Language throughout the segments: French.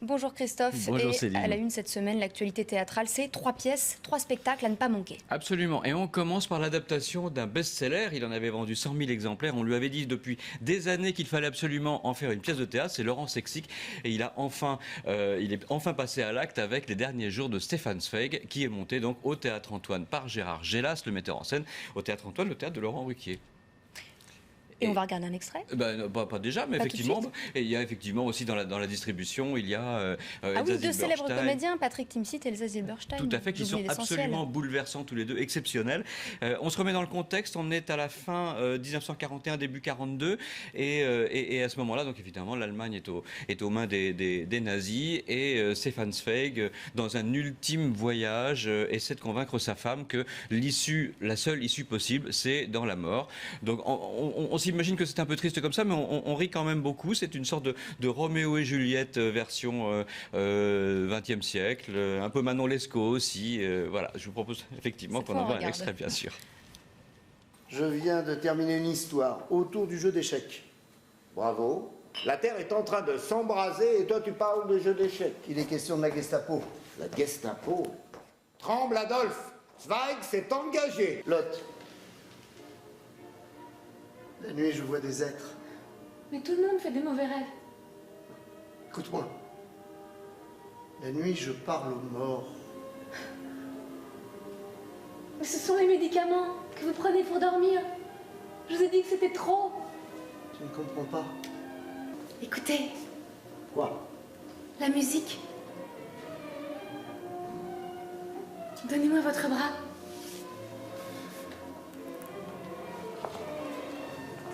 Bonjour Christophe. Bonjour et Céline. à la une cette semaine, l'actualité théâtrale, c'est 3 pièces, 3 spectacles à ne pas manquer. Absolument. Et on commence par l'adaptation d'un best-seller. Il en avait vendu 100 000 exemplaires. On lui avait dit depuis des années qu'il fallait absolument en faire une pièce de théâtre. C'est Laurent Sexic. Et il est enfin passé à l'acte avec Les Derniers Jours de Stéphane Zweig, qui est monté donc au Théâtre Antoine par Gérard Gélas, le metteur en scène, au Théâtre Antoine, le théâtre de Laurent Ruquier. Et on va regarder un extrait. Pas déjà, mais pas effectivement. Et il y a effectivement aussi dans la distribution, il y a ah oui, Elsa deux célèbres Zilberstein. comédiens, Patrick Timsit et Elsa Zilberstein. Tout à fait, qui sont absolument bouleversants tous les deux, exceptionnels. On se remet dans le contexte, on est à la fin 1941, début 42, et à ce moment-là, donc évidemment, l'Allemagne est aux mains des nazis, et Stefan Zweig, dans un ultime voyage, essaie de convaincre sa femme que la seule issue possible, c'est dans la mort. Donc on s'imagine que c'est un peu triste comme ça, mais on rit quand même beaucoup. C'est une sorte de Roméo et Juliette version 20e siècle, un peu Manon Lescaut aussi. Voilà, je vous propose effectivement qu'on en voit un extrait, bien sûr. Je viens de terminer une histoire autour du jeu d'échecs. Bravo. La Terre est en train de s'embraser et toi tu parles de jeu d'échecs. Il est question de la Gestapo. La Gestapo? Tremble, Adolphe. Zweig s'est engagé. Lot. La nuit, je vois des êtres. Mais tout le monde fait des mauvais rêves. Écoute-moi. La nuit, je parle aux morts. Mais ce sont les médicaments que vous prenez pour dormir. Je vous ai dit que c'était trop. Tu ne comprends pas. Écoutez. Quoi? La musique. Donnez-moi votre bras.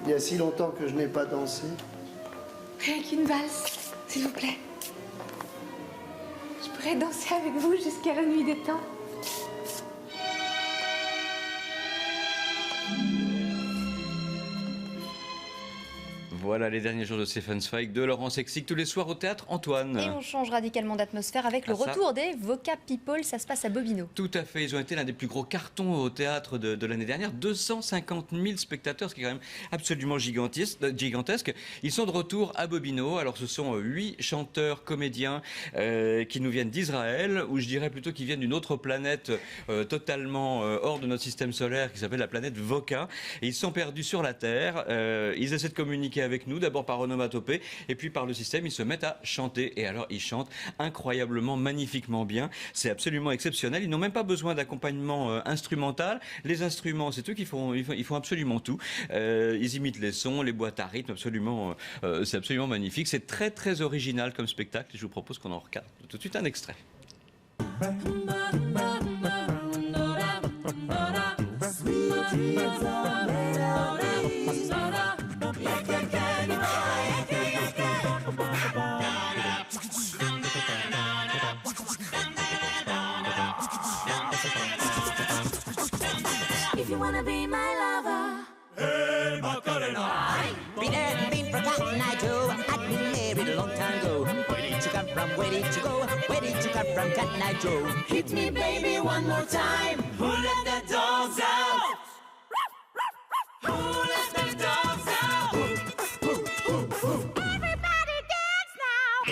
Il y a si longtemps que je n'ai pas dansé. Rien qu'une valse, s'il vous plaît. Je pourrais danser avec vous jusqu'à la nuit des temps. Voilà Les Derniers Jours de Stefan Zweig, de Laurent Sexic, tous les soirs au Théâtre Antoine. Et on change radicalement d'atmosphère avec le retour des Voca People. Ça se passe à Bobino. Tout à fait, ils ont été l'un des plus gros cartons au théâtre de l'année dernière. 250 000 spectateurs, ce qui est quand même absolument gigantesque. Ils sont de retour à Bobino. Alors ce sont 8 chanteurs, comédiens qui nous viennent d'Israël, ou je dirais plutôt qu'ils viennent d'une autre planète totalement hors de notre système solaire, qui s'appelle la planète Voca. Et ils se sont perdus sur la Terre. Ils essaient de communiquer avec nous, d'abord par onomatopée, et puis par le système, ils se mettent à chanter. Et alors, ils chantent incroyablement, magnifiquement bien. C'est absolument exceptionnel. Ils n'ont même pas besoin d'accompagnement instrumental. Les instruments, c'est eux qui font absolument tout. Ils imitent les sons, les boîtes à rythme, absolument. C'est absolument magnifique. C'est très, très original comme spectacle. Et je vous propose qu'on en regarde tout de suite un extrait. If you wanna be my lover, hey Macarena, been there, been forgotten, I do. I'd been married a long time ago. Where did you come from? Where did you go? Where did you come from, Cotton Eye Joe? Hit me, baby, one more time. Who let the dogs out? Who let the dogs out? Everybody dance now.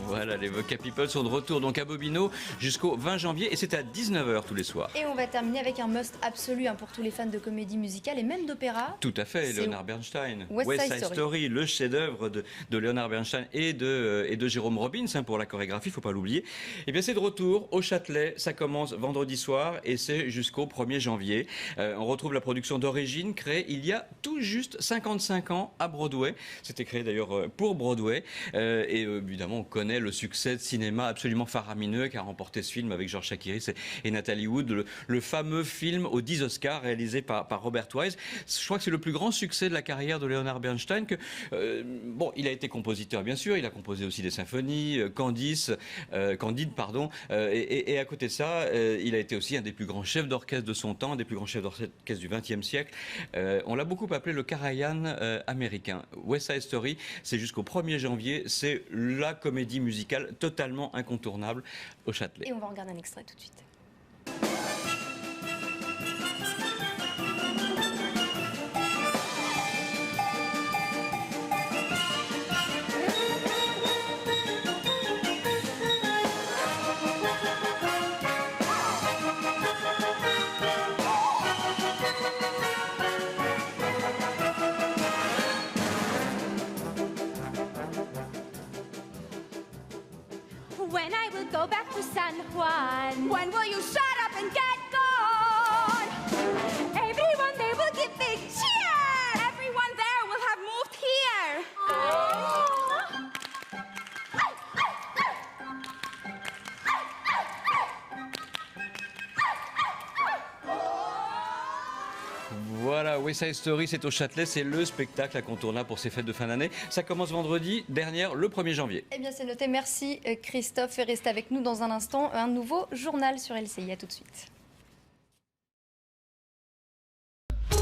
Voilà, les Voca People sont de retour donc à Bobino jusqu'au 20 janvier et c'est à 19h tous les soirs. Et on va terminer avec un must absolu pour tous les fans de comédie musicale et même d'opéra. Tout à fait, Leonard Bernstein. West Side Story, le chef-d'œuvre de Leonard Bernstein et de Jérôme Robbins pour la chorégraphie, il ne faut pas l'oublier. Et bien c'est de retour au Châtelet, ça commence vendredi soir et c'est jusqu'au 1er janvier. On retrouve la production d'origine créée il y a tout juste 55 ans à Broadway. C'était créé d'ailleurs pour Broadway et évidemment on connaît le succès de cinéma absolument faramineux qu'a remporté ce film avec George Chakiris et Natalie Wood, le fameux film aux 10 Oscars réalisé par Robert Wise. Je crois que c'est le plus grand succès de la carrière de Leonard Bernstein. Il a été compositeur bien sûr, il a composé aussi des symphonies, Candide, et à côté de ça, il a été aussi un des plus grands chefs d'orchestre de son temps, un des plus grands chefs d'orchestre du XXe siècle. On l'a beaucoup appelé le Karajan américain. West Side Story, c'est jusqu'au 1er janvier, c'est la comédie musicale totalement incontournable au Châtelet. Et on va regarder un extrait tout de suite. When will you shut up and get gone? Everyone there will give big cheer. Everyone there will have moved here. Voilà, West Side Story, c'est au Châtelet, c'est le spectacle incontournable pour ces fêtes de fin d'année. Ça commence vendredi dernière, le 1er janvier. Eh bien, c'est noté. Merci Christophe. Et restez avec nous dans un instant. Un nouveau journal sur LCI. À tout de suite.